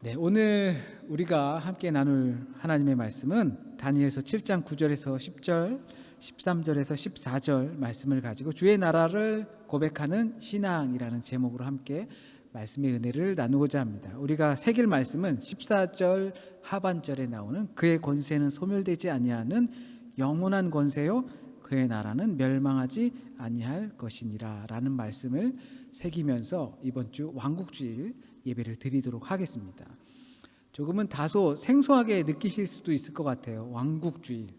네, 오늘 우리가 함께 나눌 하나님의 말씀은 다니엘서 7장 9절에서 10절, 13절에서 14절 말씀을 가지고 주의 나라를 고백하는 신앙이라는 제목으로 함께 말씀의 은혜를 나누고자 합니다. 우리가 새길 말씀은 14절 하반절에 나오는 그의 권세는 소멸되지 아니하는 영원한 권세요 그의 나라는 멸망하지 아니할 것이니라 라는 말씀을 새기면서 이번 주 왕국주일 예배를 드리도록 하겠습니다. 조금은 다소 생소하게 느끼실 수도 있을 것 같아요. 왕국주일.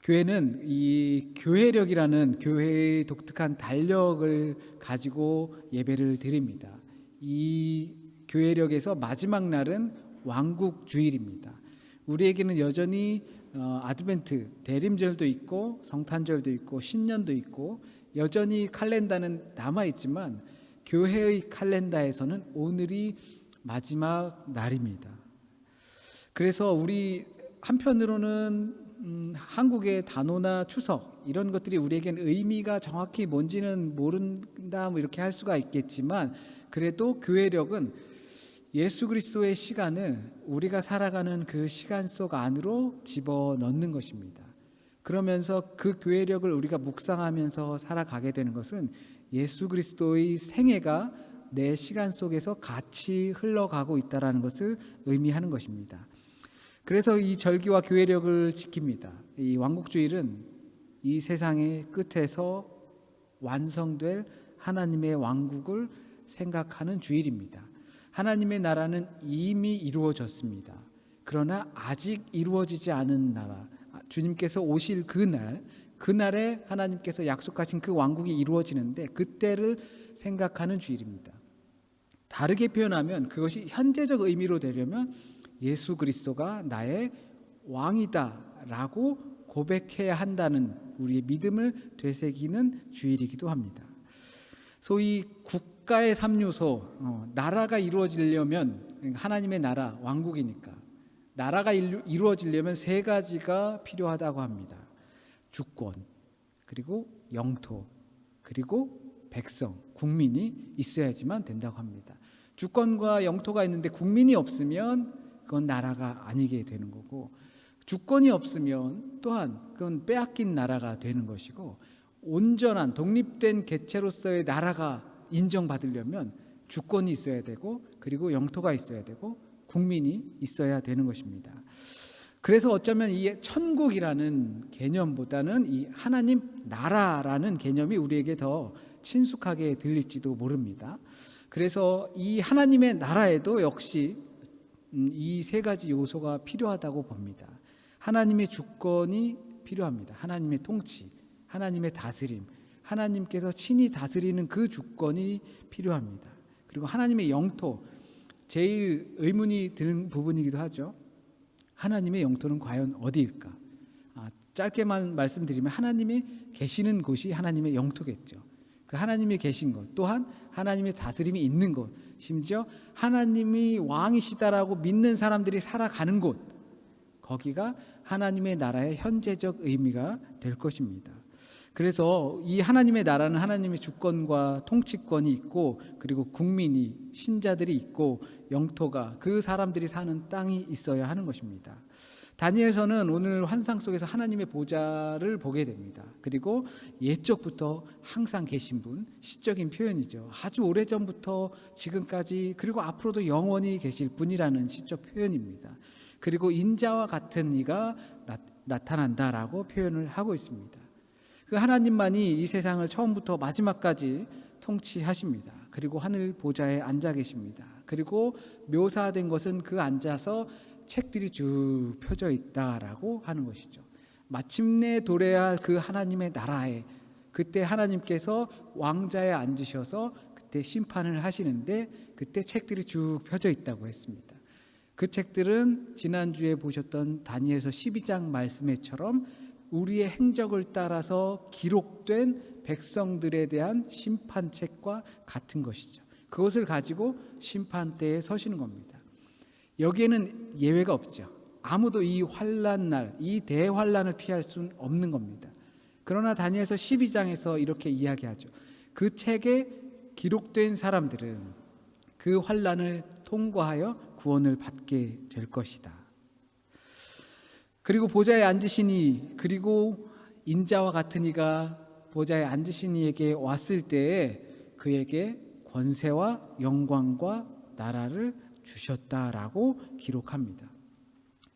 교회는 이 교회력이라는 교회의 독특한 달력을 가지고 예배를 드립니다. 이 교회력에서 마지막 날은 왕국주일입니다. 우리에게는 여전히 아드벤트, 대림절도 있고 성탄절도 있고 신년도 있고 여전히 칼렌다는 남아있지만 교회의 칼렌다에서는 오늘이 마지막 날입니다. 그래서 우리 한편으로는 한국의 단오나 추석 이런 것들이 우리에겐 의미가 정확히 뭔지는 모른다 이렇게 할 수가 있겠지만 그래도 교회력은 예수 그리스도의 시간을 우리가 살아가는 그 시간 속 안으로 집어넣는 것입니다. 그러면서 그 교회력을 우리가 묵상하면서 살아가게 되는 것은 예수 그리스도의 생애가 내 시간 속에서 같이 흘러가고 있다는 것을 의미하는 것입니다. 그래서 이 절기와 교회력을 지킵니다. 이 왕국주일은 이 세상의 끝에서 완성될 하나님의 왕국을 생각하는 주일입니다. 하나님의 나라는 이미 이루어졌습니다. 그러나 아직 이루어지지 않은 나라, 주님께서 오실 그날에 하나님께서 약속하신 그 왕국이 이루어지는데 그때를 생각하는 주일입니다. 다르게 표현하면 그것이 현재적 의미로 되려면 예수 그리스도가 나의 왕이다 라고 고백해야 한다는 우리의 믿음을 되새기는 주일이기도 합니다. 소위 국가의 3요소, 나라가 이루어지려면 하나님의 나라, 왕국이니까 나라가 이루어지려면 세 가지가 필요하다고 합니다. 주권, 그리고 영토, 그리고 백성, 국민이 있어야지만 된다고 합니다. 주권과 영토가 있는데 국민이 없으면 그건 나라가 아니게 되는 거고, 주권이 없으면 또한 그건 빼앗긴 나라가 되는 것이고, 온전한 독립된 개체로서의 나라가 인정받으려면 주권이 있어야 되고, 그리고 영토가 있어야 되고, 국민이 있어야 되는 것입니다. 그래서 어쩌면 이 천국이라는 개념보다는 이 하나님 나라라는 개념이 우리에게 더 친숙하게 들릴지도 모릅니다. 그래서 이 하나님의 나라에도 역시 이 세 가지 요소가 필요하다고 봅니다. 하나님의 주권이 필요합니다. 하나님의 통치, 하나님의 다스림, 하나님께서 친히 다스리는 그 주권이 필요합니다. 그리고 하나님의 영토, 제일 의문이 드는 부분이기도 하죠. 하나님의 영토는 과연 어디일까? 짧게만 말씀드리면 하나님이 계시는 곳이 하나님의 영토겠죠. 그 하나님이 계신 것, 또한 하나님의 다스림이 있는 곳, 심지어 하나님이 왕이시다라고 믿는 사람들이 살아가는 곳, 거기가 하나님의 나라의 현재적 의미가 될 것입니다. 그래서 이 하나님의 나라는 하나님의 주권과 통치권이 있고, 그리고 국민이, 신자들이 있고, 영토가, 그 사람들이 사는 땅이 있어야 하는 것입니다. 다니엘서는 오늘 환상 속에서 하나님의 보좌를 보게 됩니다. 그리고 옛적부터 항상 계신 분, 시적인 표현이죠. 아주 오래전부터 지금까지, 그리고 앞으로도 영원히 계실 분이라는 시적 표현입니다. 그리고 인자와 같은 이가 나타난다라고 표현을 하고 있습니다. 그 하나님만이 이 세상을 처음부터 마지막까지 통치하십니다. 그리고 하늘 보좌에 앉아 계십니다. 그리고 묘사된 것은 그 앉아서 책들이 쭉 펴져 있다라고 하는 것이죠. 마침내 도래해야 할 그 하나님의 나라에, 그때 하나님께서 왕자에 앉으셔서 그때 심판을 하시는데 그때 책들이 쭉 펴져 있다고 했습니다. 그 책들은 지난주에 보셨던 다니엘서 12장 말씀에처럼 우리의 행적을 따라서 기록된 백성들에 대한 심판책과 같은 것이죠. 그것을 가지고 심판대에 서시는 겁니다. 여기에는 예외가 없죠. 아무도 이 환난 이 대환난을 피할 수는 없는 겁니다. 그러나 다니엘서 12장에서 이렇게 이야기하죠. 그 책에 기록된 사람들은 그 환난을 통과하여 구원을 받게 될 것이다. 그리고 보좌에 앉으신 이, 그리고 인자와 같은 이가 보좌에 앉으신 이에게 왔을 때에 그에게 권세와 영광과 나라를 주셨다라고 기록합니다.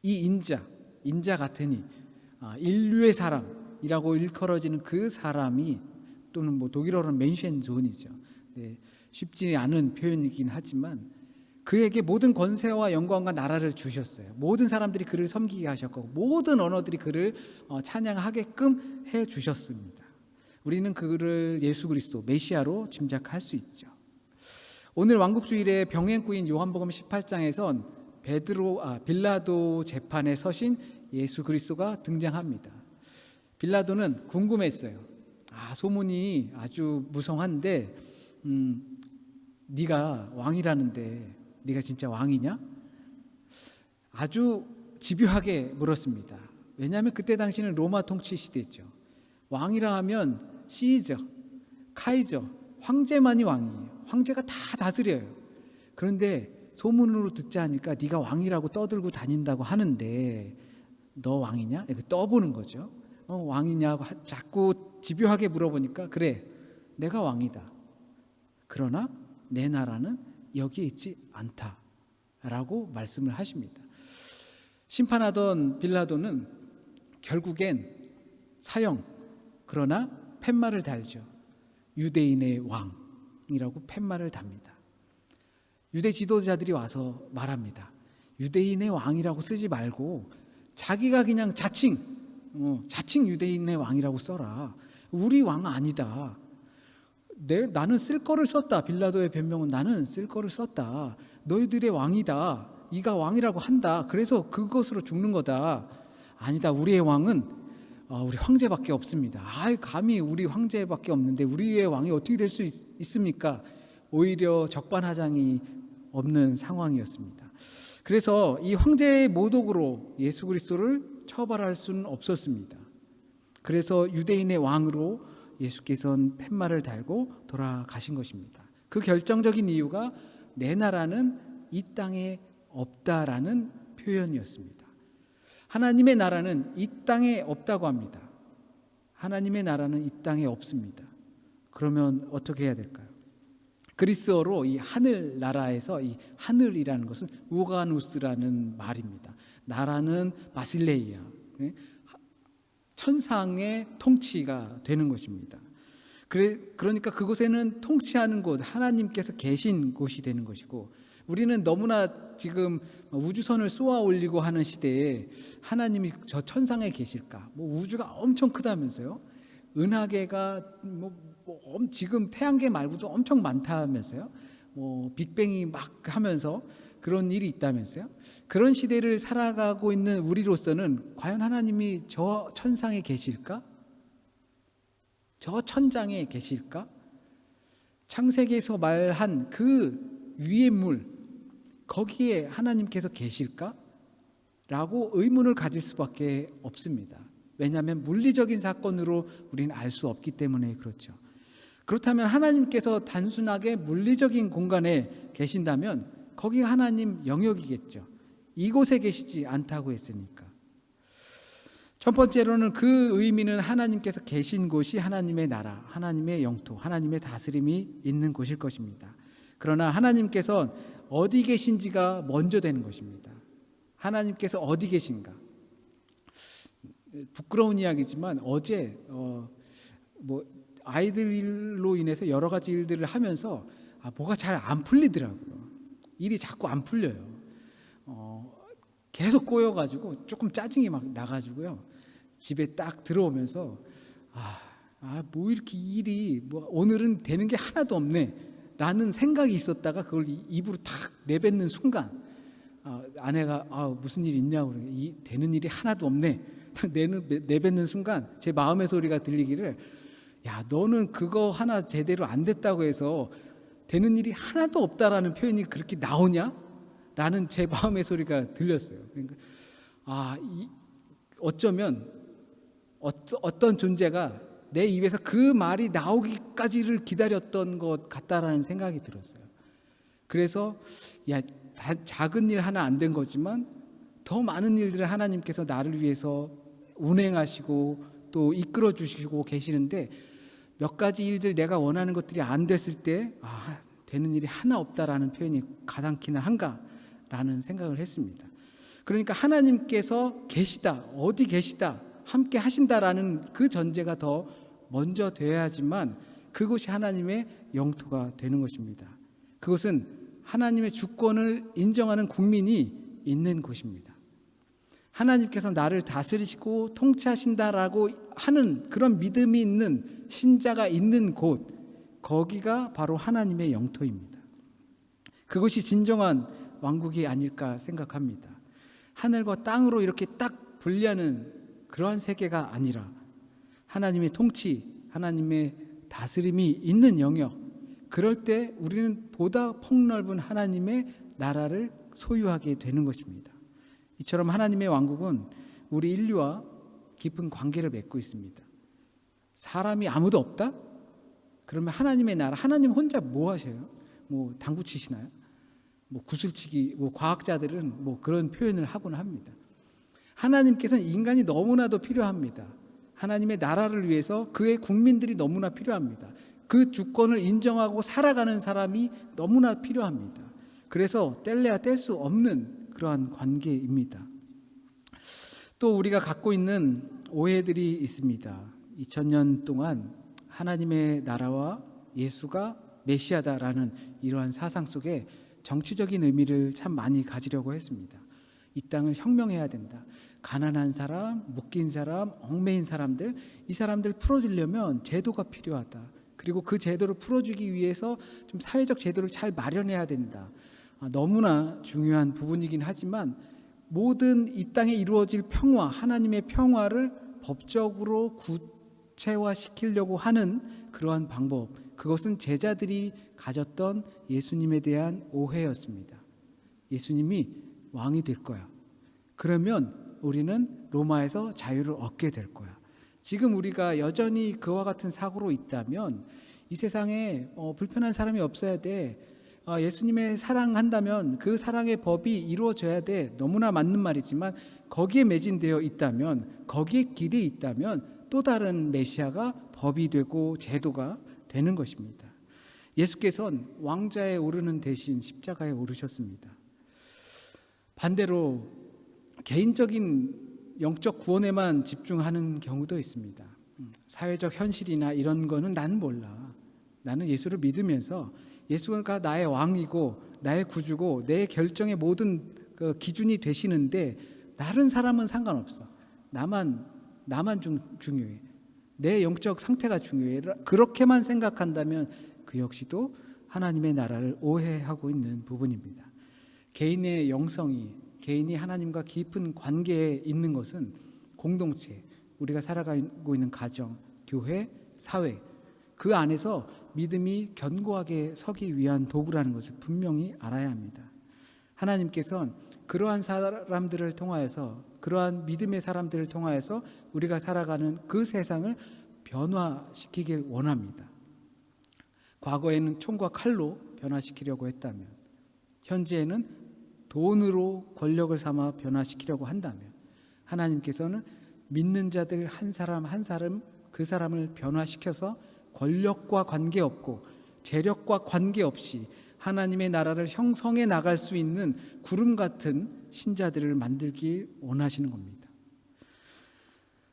이 인자 같은 이, 인류의 사람이라고 일컬어지는 그 사람이, 또는 뭐 독일어로는 멘션존이죠. 네, 쉽지 않은 표현이긴 하지만 그에게 모든 권세와 영광과 나라를 주셨어요. 모든 사람들이 그를 섬기게 하셨고 모든 언어들이 그를 찬양하게끔 해 주셨습니다. 우리는 그를 예수 그리스도 메시아로 짐작할 수 있죠. 오늘 왕국주일의 병행구인 요한복음 18장에선 빌라도 재판에 서신 예수 그리스도가 등장합니다. 빌라도는 궁금했어요. 소문이 아주 무성한데 네가 왕이라는데 네가 진짜 왕이냐? 아주 집요하게 물었습니다. 왜냐하면 그때 당시는 로마 통치 시대였죠. 왕이라 하면 시저, 카이저, 황제만이 왕이에요. 황제가 다 다스려요. 그런데 소문으로 듣지 않으니까 네가 왕이라고 떠들고 다닌다고 하는데 너 왕이냐? 이렇게 떠보는 거죠. 왕이냐고 자꾸 집요하게 물어보니까 그래, 내가 왕이다. 그러나 내 나라는 여기에 있지 않다라고 말씀을 하십니다. 심판하던 빌라도는 결국엔 사형, 그러나 팻말을 달죠. 유대인의 왕이라고 팻말을 답니다. 유대 지도자들이 와서 말합니다. 유대인의 왕이라고 쓰지 말고 자기가 그냥 자칭 유대인의 왕이라고 써라. 우리 왕 아니다. 나는 쓸 거를 썼다. 빌라도의 변명은 나는 쓸 거를 썼다. 너희들의 왕이다. 네가 왕이라고 한다. 그래서 그것으로 죽는 거다. 아니다. 우리의 왕은 우리 황제밖에 없습니다. 감히 우리 황제밖에 없는데 우리의 왕이 어떻게 될 수 있습니까? 오히려 적반하장이 없는 상황이었습니다. 그래서 이 황제의 모독으로 예수 그리스도를 처벌할 수는 없었습니다. 그래서 유대인의 왕으로 예수께서는 팻말을 달고 돌아가신 것입니다. 그 결정적인 이유가 내 나라는 이 땅에 없다라는 표현이었습니다. 하나님의 나라는 이 땅에 없다고 합니다. 하나님의 나라는 이 땅에 없습니다. 그러면 어떻게 해야 될까요? 그리스어로 이 하늘 나라에서 이 하늘이라는 것은 우가누스라는 말입니다. 나라는 바실레이아, 천상의 통치가 되는 것입니다. 그러니까 그곳에는 통치하는 곳, 하나님께서 계신 곳이 되는 것이고, 우리는 너무나 지금 우주선을 쏘아 올리고 하는 시대에 하나님이 저 천상에 계실까? 우주가 엄청 크다면서요? 은하계가 지금 태양계 말고도 엄청 많다면서요? 빅뱅이 막 하면서 그런 일이 있다면서요? 그런 시대를 살아가고 있는 우리로서는 과연 하나님이 저 천상에 계실까? 저 천장에 계실까? 창세기에서 말한 그 위의 물, 거기에 하나님께서 계실까? 라고 의문을 가질 수밖에 없습니다. 왜냐하면 물리적인 사건으로 우리는 알 수 없기 때문에 그렇죠. 그렇다면 하나님께서 단순하게 물리적인 공간에 계신다면 거기가 하나님 영역이겠죠. 이곳에 계시지 않다고 했으니까. 첫 번째로는 그 의미는 하나님께서 계신 곳이 하나님의 나라, 하나님의 영토, 하나님의 다스림이 있는 곳일 것입니다. 그러나 하나님께서 어디 계신지가 먼저 되는 것입니다. 하나님께서 어디 계신가? 부끄러운 이야기지만 어제 아이들로 인해서 여러 가지 일들을 하면서 뭐가 잘 안 풀리더라고요. 일이 자꾸 안 풀려요. 계속 꼬여가지고 조금 짜증이 막 나가지고요. 집에 딱 들어오면서 뭐 이렇게 일이 오늘은 되는 게 하나도 없네 라는 생각이 있었다가 그걸 입으로 탁 내뱉는 순간 아내가 무슨 일 있냐고 그러니까 되는 일이 하나도 없네 딱 내뱉는 순간 제 마음의 소리가 들리기를, 야, 너는 그거 하나 제대로 안 됐다고 해서 되는 일이 하나도 없다라는 표현이 그렇게 나오냐? 라는 제 마음의 소리가 들렸어요. 그러니까 어쩌면 어떤 존재가 내 입에서 그 말이 나오기까지를 기다렸던 것 같다라는 생각이 들었어요. 그래서 작은 일 하나 안 된 거지만 더 많은 일들을 하나님께서 나를 위해서 운행하시고 또 이끌어 주시고 계시는데, 몇 가지 일들 내가 원하는 것들이 안 됐을 때 되는 일이 하나 없다라는 표현이 가당키나 한가라는 생각을 했습니다. 그러니까 하나님께서 계시다, 어디 계시다, 함께 하신다라는 그 전제가 더 먼저 되어야지만 그것이 하나님의 영토가 되는 것입니다. 그것은 하나님의 주권을 인정하는 국민이 있는 곳입니다. 하나님께서 나를 다스리시고 통치하신다라고 하는 그런 믿음이 있는 신자가 있는 곳, 거기가 바로 하나님의 영토입니다. 그것이 진정한 왕국이 아닐까 생각합니다. 하늘과 땅으로 이렇게 딱 분리하는 그러한 세계가 아니라 하나님의 통치, 하나님의 다스림이 있는 영역, 그럴 때 우리는 보다 폭넓은 하나님의 나라를 소유하게 되는 것입니다. 이처럼 하나님의 왕국은 우리 인류와 깊은 관계를 맺고 있습니다. 사람이 아무도 없다? 그러면 하나님의 나라, 하나님 혼자 뭐 하셔요? 뭐 당구 치시나요? 뭐 구슬치기, 뭐 과학자들은 뭐 그런 표현을 하곤 합니다. 하나님께서는 인간이 너무나도 필요합니다. 하나님의 나라를 위해서 그의 국민들이 너무나 필요합니다. 그 주권을 인정하고 살아가는 사람이 너무나 필요합니다. 그래서 뗄래야 뗄 수 없는 그러한 관계입니다. 또 우리가 갖고 있는 오해들이 있습니다. 2000년 동안 하나님의 나라와 예수가 메시아다라는 이러한 사상 속에 정치적인 의미를 참 많이 가지려고 했습니다. 이 땅을 혁명해야 된다. 가난한 사람, 묶인 사람, 얽매인 사람들, 이 사람들 풀어주려면 제도가 필요하다. 그리고 그 제도를 풀어주기 위해서 좀 사회적 제도를 잘 마련해야 된다. 너무나 중요한 부분이긴 하지만 모든 이 땅에 이루어질 평화, 하나님의 평화를 법적으로 구체화시키려고 하는 그러한 방법, 그것은 제자들이 가졌던 예수님에 대한 오해였습니다. 예수님이 왕이 될 거야. 그러면 우리는 로마에서 자유를 얻게 될 거야. 지금 우리가 여전히 그와 같은 사고로 있다면 이 세상에 불편한 사람이 없어야 돼. 예수님의 사랑한다면 그 사랑의 법이 이루어져야 돼. 너무나 맞는 말이지만 거기에 매진되어 있다면, 거기에 기대에 있다면 또 다른 메시아가 법이 되고 제도가 되는 것입니다. 예수께서는 왕자에 오르는 대신 십자가에 오르셨습니다. 반대로 개인적인 영적 구원에만 집중하는 경우도 있습니다. 사회적 현실이나 이런 거는 나는 몰라. 나는 예수를 믿으면서 예수가 나의 왕이고 나의 구주고 내 결정의 모든 그 기준이 되시는데 다른 사람은 상관없어. 나만 중요해. 내 영적 상태가 중요해. 그렇게만 생각한다면 그 역시도 하나님의 나라를 오해하고 있는 부분입니다. 개인의 영성이, 개인이 하나님과 깊은 관계에 있는 것은 공동체, 우리가 살아가고 있는 가정, 교회, 사회, 그 안에서 믿음이 견고하게 서기 위한 도구라는 것을 분명히 알아야 합니다. 하나님께서는 그러한 사람들을 통하여서, 그러한 믿음의 사람들을 통하여서 우리가 살아가는 그 세상을 변화시키길 원합니다. 과거에는 총과 칼로 변화시키려고 했다면, 현재에는 돈으로 권력을 삼아 변화시키려고 한다면, 하나님께서는 믿는 자들 한 사람 한 사람 그 사람을 변화시켜서 권력과 관계없고 재력과 관계없이 하나님의 나라를 형성해 나갈 수 있는 구름 같은 신자들을 만들길 원하시는 겁니다.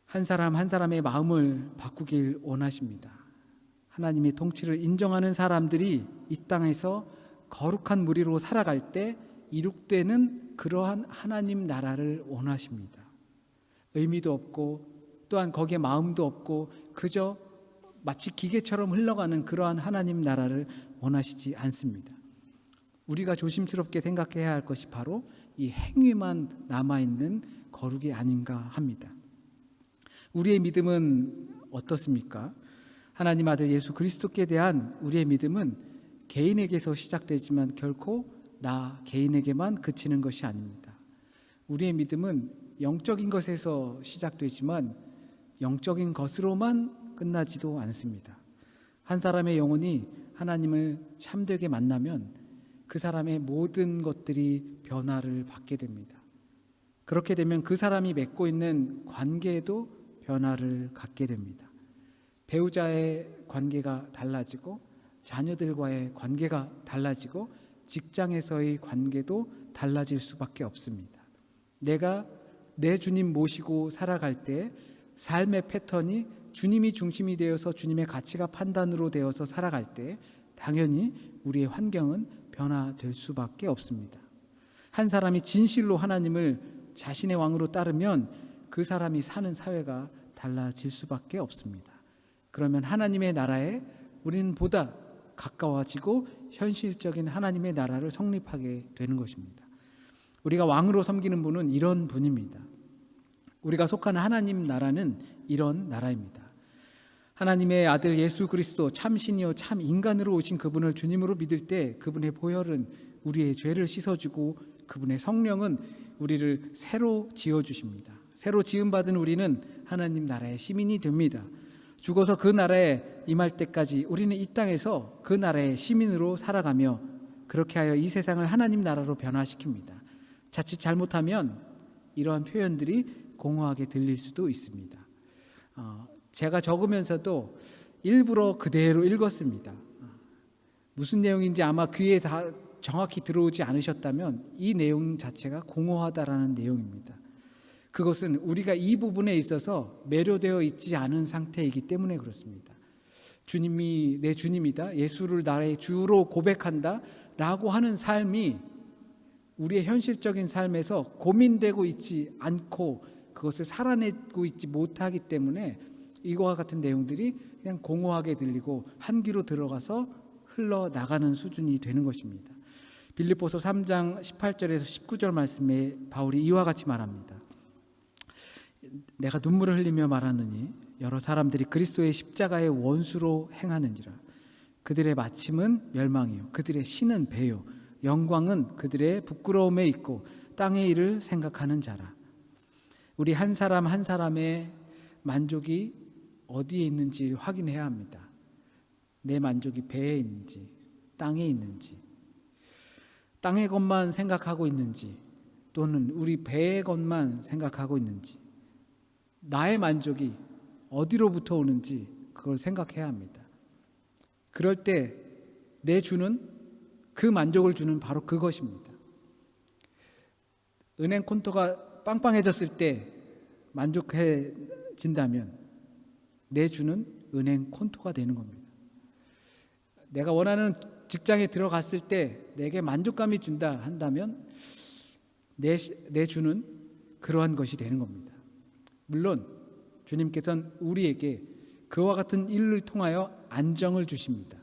한 사람 한 사람의 마음을 바꾸길 원하십니다. 하나님의 통치를 인정하는 사람들이 이 땅에서 거룩한 무리로 살아갈 때 이룩되는 그러한 하나님 나라를 원하십니다. 의미도 없고 또한 거기에 마음도 없고 그저 마치 기계처럼 흘러가는 그러한 하나님 나라를 원하시지 않습니다. 우리가 조심스럽게 생각해야 할 것이 바로 이 행위만 남아있는 거룩이 아닌가 합니다. 우리의 믿음은 어떻습니까? 하나님 아들 예수 그리스도께 대한 우리의 믿음은 개인에게서 시작되지만 결코 나 개인에게만 그치는 것이 아닙니다. 우리의 믿음은 영적인 것에서 시작되지만 영적인 것으로만 끝나지도 않습니다. 한 사람의 영혼이 하나님을 참되게 만나면 그 사람의 모든 것들이 변화를 받게 됩니다. 그렇게 되면 그 사람이 맺고 있는 관계도 변화를 갖게 됩니다. 배우자의 관계가 달라지고 자녀들과의 관계가 달라지고 직장에서의 관계도 달라질 수밖에 없습니다. 내가 내 주님 모시고 살아갈 때 삶의 패턴이 주님이 중심이 되어서 주님의 가치가 판단으로 되어서 살아갈 때 당연히 우리의 환경은 변화될 수밖에 없습니다. 한 사람이 진실로 하나님을 자신의 왕으로 따르면 그 사람이 사는 사회가 달라질 수밖에 없습니다. 그러면 하나님의 나라에 우리는 보다 가까워지고 현실적인 하나님의 나라를 성립하게 되는 것입니다. 우리가 왕으로 섬기는 분은 이런 분입니다. 우리가 속하는 하나님 나라는 이런 나라입니다. 하나님의 아들 예수 그리스도 참 신이요 참 인간으로 오신 그분을 주님으로 믿을 때 그분의 보혈은 우리의 죄를 씻어주고 그분의 성령은 우리를 새로 지어주십니다. 새로 지음받은 우리는 하나님 나라의 시민이 됩니다. 죽어서 그 나라에 임할 때까지 우리는 이 땅에서 그 나라의 시민으로 살아가며 그렇게 하여 이 세상을 하나님 나라로 변화시킵니다. 자칫 잘못하면 이러한 표현들이 공허하게 들릴 수도 있습니다. 제가 적으면서도 일부러 그대로 읽었습니다. 무슨 내용인지 아마 귀에 다 정확히 들어오지 않으셨다면 이 내용 자체가 공허하다라는 내용입니다. 그것은 우리가 이 부분에 있어서 매료되어 있지 않은 상태이기 때문에 그렇습니다. 주님이 내 주님이다, 예수를 나의 주로 고백한다 라고 하는 삶이 우리의 현실적인 삶에서 고민되고 있지 않고 그것을 살아내고 있지 못하기 때문에 이거와 같은 내용들이 그냥 공허하게 들리고 한 귀로 들어가서 흘러나가는 수준이 되는 것입니다. 빌립보서 3장 18절에서 19절 말씀에 바울이 이와 같이 말합니다. 내가 눈물을 흘리며 말하느니 여러 사람들이 그리스도의 십자가의 원수로 행하느니라. 그들의 마침은 멸망이요 그들의 신은 배요 영광은 그들의 부끄러움에 있고 땅의 일을 생각하는 자라. 우리 한 사람 한 사람의 만족이 어디에 있는지 확인해야 합니다. 내 만족이 배에 있는지 땅에 있는지, 땅의 것만 생각하고 있는지 또는 우리 배의 것만 생각하고 있는지, 나의 만족이 어디로부터 오는지 그걸 생각해야 합니다. 그럴 때 내 주는 그 만족을 주는 바로 그것입니다. 은행 콘토가 빵빵해졌을 때 만족해진다면 내 주는 은행 콘토가 되는 겁니다. 내가 원하는 직장에 들어갔을 때 내게 만족감이 준다 한다면 내 주는 그러한 것이 되는 겁니다. 물론 주님께서는 우리에게 그와 같은 일을 통하여 안정을 주십니다.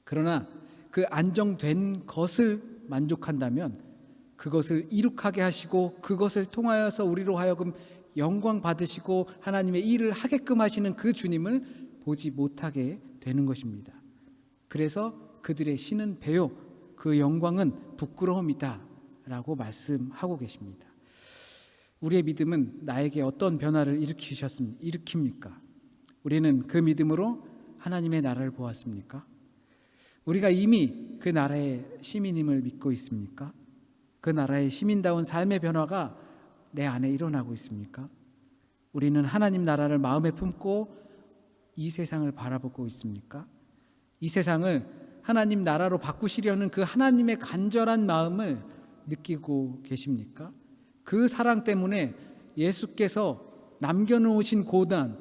그러나 그 안정된 것을 만족한다면 그것을 이룩하게 하시고 그것을 통하여서 우리로 하여금 영광 받으시고 하나님의 일을 하게끔 하시는 그 주님을 보지 못하게 되는 것입니다. 그래서 그들의 신은 배요 그 영광은 부끄러움이다 라고 말씀하고 계십니다. 우리의 믿음은 나에게 어떤 변화를 일으킵니까? 우리는 그 믿음으로 하나님의 나라를 보았습니까? 우리가 이미 그 나라의 시민임을 믿고 있습니까? 그 나라의 시민다운 삶의 변화가 내 안에 일어나고 있습니까? 우리는 하나님 나라를 마음에 품고 이 세상을 바라보고 있습니까? 이 세상을 하나님 나라로 바꾸시려는 그 하나님의 간절한 마음을 느끼고 계십니까? 그 사랑 때문에 예수께서 남겨놓으신 고난,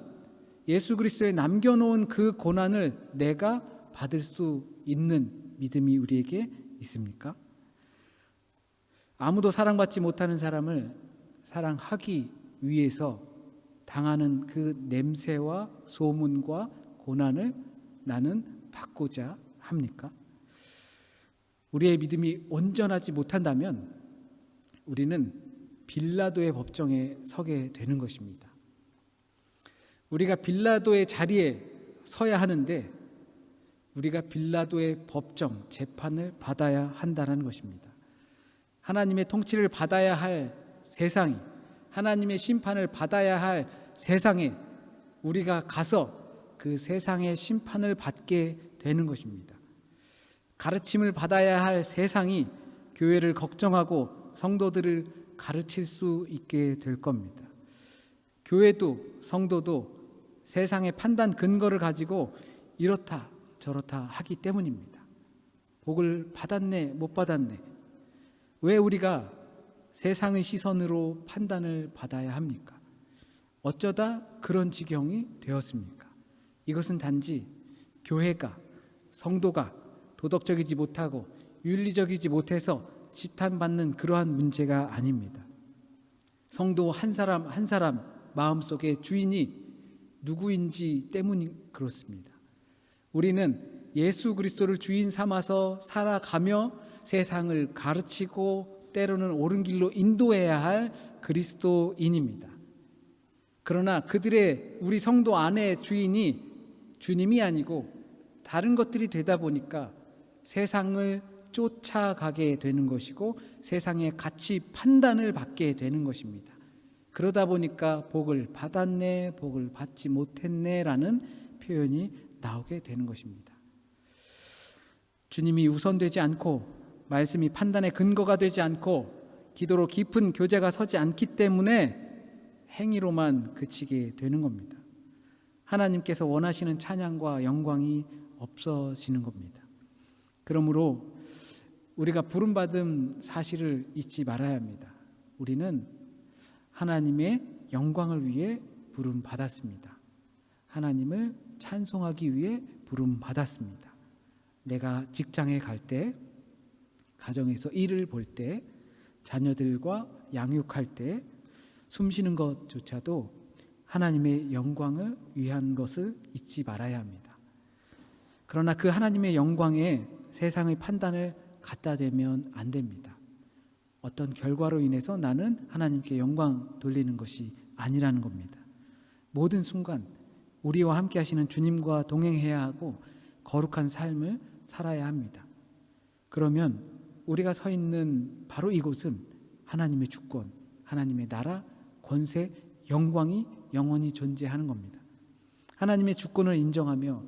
예수 그리스도에 남겨놓은 그 고난을 내가 받을 수 있는 믿음이 우리에게 있습니까? 아무도 사랑받지 못하는 사람을 사랑하기 위해서 당하는 그 냄새와 소문과 고난을 나는 받고자 합니까? 우리의 믿음이 온전하지 못한다면 우리는 빌라도의 법정에 서게 되는 것입니다. 우리가 빌라도의 자리에 서야 하는데 우리가 빌라도의 법정, 재판을 받아야 한다는 것입니다. 하나님의 통치를 받아야 할 세상이, 하나님의 심판을 받아야 할 세상에 우리가 가서 그 세상의 심판을 받게 되는 것입니다. 가르침을 받아야 할 세상이 교회를 걱정하고 성도들을 가르칠 수 있게 될 겁니다. 교회도 성도도 세상의 판단 근거를 가지고 이렇다 저렇다 하기 때문입니다. 복을 받았네 못 받았네, 왜 우리가 세상의 시선으로 판단을 받아야 합니까? 어쩌다 그런 지경이 되었습니까? 이것은 단지 교회가, 성도가 도덕적이지 못하고 윤리적이지 못해서 지탄받는 그러한 문제가 아닙니다. 성도 한 사람 한 사람 마음속에 주인이 누구인지 때문이 그렇습니다. 우리는 예수 그리스도를 주인 삼아서 살아가며 세상을 가르치고 때로는 옳은 길로 인도해야 할 그리스도인입니다. 그러나 그들의 우리 성도 안의 주인이 주님이 아니고 다른 것들이 되다 보니까 세상을 쫓아가게 되는 것이고 세상의 가치 판단을 받게 되는 것입니다. 그러다 보니까 복을 받았네, 복을 받지 못했네 라는 표현이 나오게 되는 것입니다. 주님이 우선되지 않고 말씀이 판단의 근거가 되지 않고 기도로 깊은 교제가 서지 않기 때문에 행위로만 그치게 되는 겁니다. 하나님께서 원하시는 찬양과 영광이 없어지는 겁니다. 그러므로 우리가 부름받은 사실을 잊지 말아야 합니다. 우리는 하나님의 영광을 위해 부름받았습니다. 하나님을 찬송하기 위해 부름받았습니다. 내가 직장에 갈 때, 가정에서 일을 볼 때, 자녀들과 양육할 때, 숨쉬는 것조차도 하나님의 영광을 위한 것을 잊지 말아야 합니다. 그러나 그 하나님의 영광에 세상의 판단을 갖다 대면 안 됩니다. 어떤 결과로 인해서 나는 하나님께 영광 돌리는 것이 아니라는 겁니다. 모든 순간 우리와 함께 하시는 주님과 동행해야 하고 거룩한 삶을 살아야 합니다. 그러면 우리가 서 있는 바로 이곳은 하나님의 주권, 하나님의 나라, 권세, 영광이 영원히 존재하는 겁니다. 하나님의 주권을 인정하며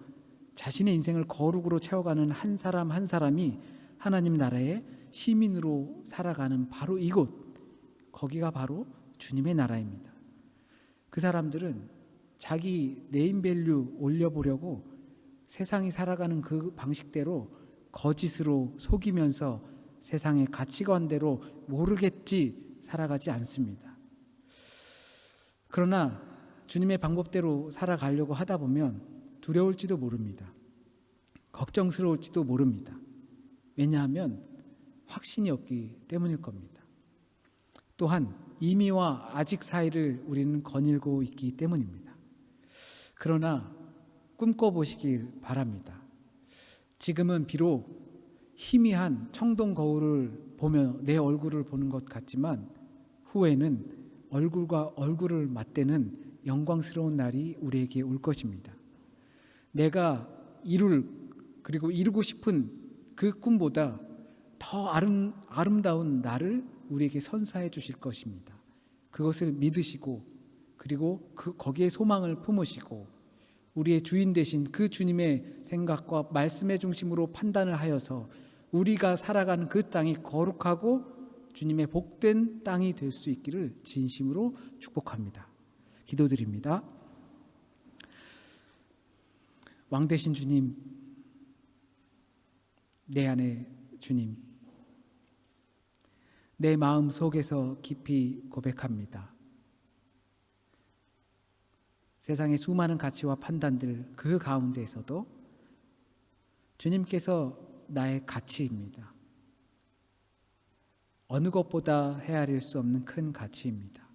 자신의 인생을 거룩으로 채워가는 한 사람 한 사람이 하나님 나라의 시민으로 살아가는 바로 이곳, 거기가 바로 주님의 나라입니다. 그 사람들은 자기 네임밸류 올려보려고 세상이 살아가는 그 방식대로 거짓으로 속이면서 세상의 가치관대로 모르겠지 살아가지 않습니다. 그러나 주님의 방법대로 살아가려고 하다 보면 두려울지도 모릅니다. 걱정스러울지도 모릅니다. 왜냐하면 확신이 없기 때문일 겁니다. 또한 이미와 아직 사이를 우리는 거닐고 있기 때문입니다. 그러나 꿈꿔보시길 바랍니다. 지금은 비록 희미한 청동 거울을 보며 내 얼굴을 보는 것 같지만 후에는 얼굴과 얼굴을 맞대는 영광스러운 날이 우리에게 올 것입니다. 내가 그리고 이루고 싶은 그 꿈보다 더 아름다운 날을 우리에게 선사해 주실 것입니다. 그것을 믿으시고 그리고 거기에 소망을 품으시고 우리의 주인 되신 그 주님의 생각과 말씀의 중심으로 판단을 하여서 우리가 살아가는 그 땅이 거룩하고 주님의 복된 땅이 될 수 있기를 진심으로 축복합니다. 기도드립니다. 왕 되신 주님, 내 안에 주님, 내 마음 속에서 깊이 고백합니다. 세상의 수많은 가치와 판단들 그 가운데에서도 주님께서 나의 가치입니다. 어느 것보다 헤아릴 수 없는 큰 가치입니다.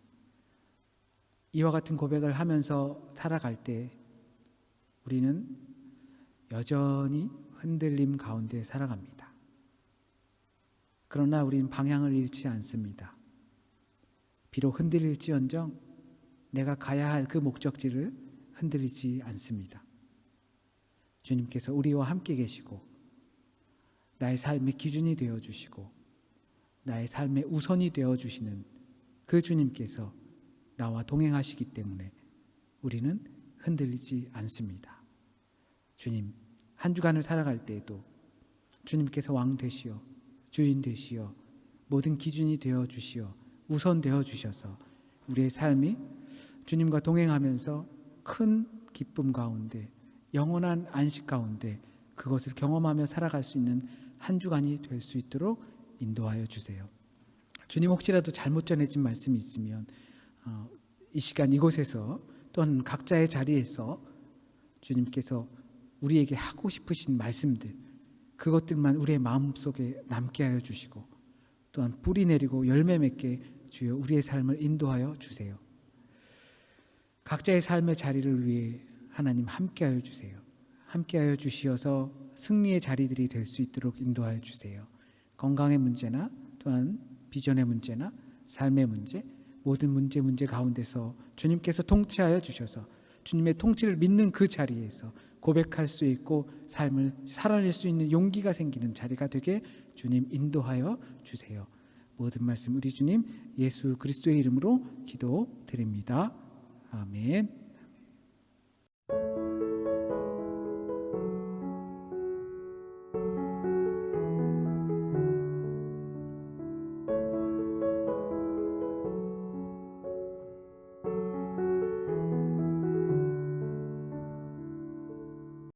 이와 같은 고백을 하면서 살아갈 때 우리는 여전히 흔들림 가운데 살아갑니다. 그러나 우리는 방향을 잃지 않습니다. 비록 흔들릴지언정 내가 가야 할 그 목적지를 흔들리지 않습니다. 주님께서 우리와 함께 계시고 나의 삶의 기준이 되어주시고 나의 삶의 우선이 되어주시는 그 주님께서 나와 동행하시기 때문에 우리는 흔들리지 않습니다. 주님, 한 주간을 살아갈 때에도 주님께서 왕 되시어 주인 되시어 모든 기준이 되어 주시어 우선 되어 주셔서 우리의 삶이 주님과 동행하면서 큰 기쁨 가운데 영원한 안식 가운데 그것을 경험하며 살아갈 수 있는 한 주간이 될 수 있도록 인도하여 주세요. 주님, 혹시라도 잘못 전해진 말씀이 있으면 이 시간 이곳에서 또한 각자의 자리에서 주님께서 우리에게 하고 싶으신 말씀들, 그것들만 우리의 마음속에 남게 하여 주시고 또한 뿌리 내리고 열매 맺게 주여 우리의 삶을 인도하여 주세요. 각자의 삶의 자리를 위해 하나님 함께하여 주세요. 함께하여 주시어서 승리의 자리들이 될 수 있도록 인도하여 주세요. 건강의 문제나 또한 비전의 문제나 삶의 문제, 모든 문제 가운데서 주님께서 통치하여 주셔서 주님의 통치를 믿는 그 자리에서 고백할 수 있고 삶을 살아낼 수 있는 용기가 생기는 자리가 되게 주님 인도하여 주세요. 모든 말씀 우리 주님 예수 그리스도의 이름으로 기도드립니다. 아멘.